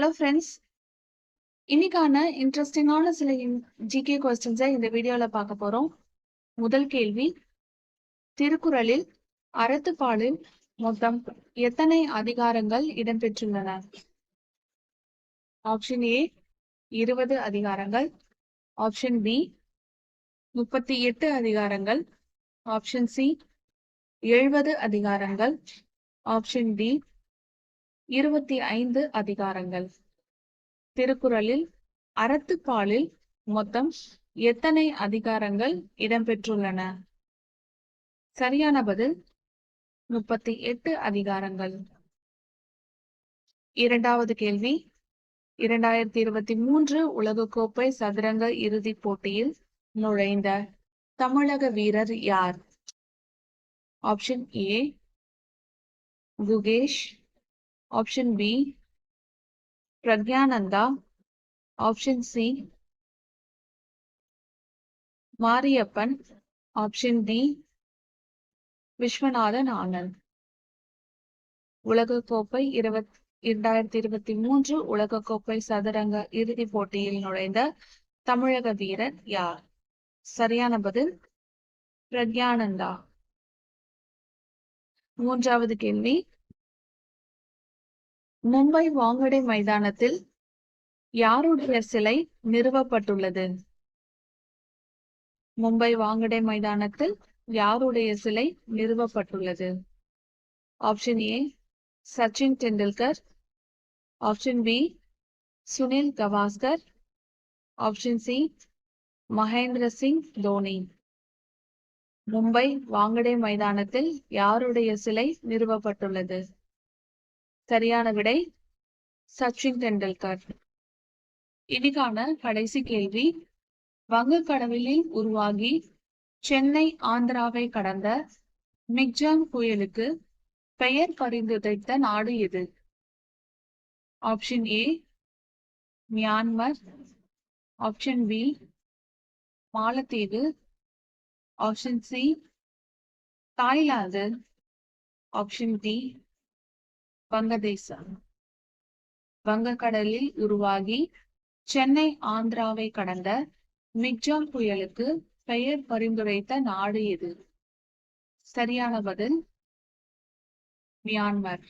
Hello friends, இன்னைக்கான இன்ட்ரெஸ்டிங்கான சில ஜிகே கொஸ்டின்ஸை இந்த வீடியோல பார்க்க போறோம். முதல் கேள்வி, திருக்குறளில் அறத்துப்பாலில் மொத்தம் எத்தனை அதிகாரங்கள் இடம்பெற்றுள்ளன? ஆப்ஷன் ஏ 20 அதிகாரங்கள், ஆப்ஷன் பி 38 அதிகாரங்கள், ஆப்ஷன் சி 70 அதிகாரங்கள், ஆப்ஷன் டி 25 அதிகாரங்கள். திருக்குறளில் அறத்துப்பாலில் மொத்தம் எத்தனை அதிகாரங்கள் இடம்பெற்றுள்ளன? சரியான பதில் 38 அதிகாரங்கள். இரண்டாவது கேள்வி, 2023 உலகக்கோப்பை சதுரங்க இறுதிப் போட்டியில் நுழைந்த தமிழக வீரர் யார்? Option A Gukesh, option B Praggnanandhaa, option C Mariyappan, option D Viswanathan Anand. உலகக்கோப்பை 2023 உலகக்கோப்பை சதுரங்க இறுதிப் போட்டியில் நுழைந்த தமிழக வீரர் யார்? சரியான பதில் பிரக்யானந்தா. மூன்றாவது கேள்வி, மும்பை வாங்கடே மைதானத்தில் யாருடைய சிலை நிறுவப்பட்டுள்ளது? மும்பை வாங்கடே மைதானத்தில் யாருடைய சிலை நிறுவப்பட்டுள்ளது? Option A Sachin Tendulkar, option B Sunil Gavaskar, option C Mahendra Singh Dhoni. Mumbai Wankhede மைதானத்தில் யாருடைய சிலை நிறுவப்பட்டுள்ளது? சரியான விடை சச்சின் டெண்டுல்கர். இன்னைக்கான கடைசி கேள்வி, வங்கக்கடலில் உருவாகி சென்னை ஆந்திராவை கடந்த மிக்ஜாம் புயலுக்கு பெயர் பரிந்துரைத்த நாடு எது? Option A Myanmar, option B மாலத்தீவு, option C Thailand, option D வங்கதேசம். வங்கக்கடலில் உருவாகி சென்னை ஆந்திராவை கடந்த மிக்ஜாம் புயலுக்கு பெயர் பரிந்துரைத்த நாடு எது? சரியான பதில் மியான்மர்.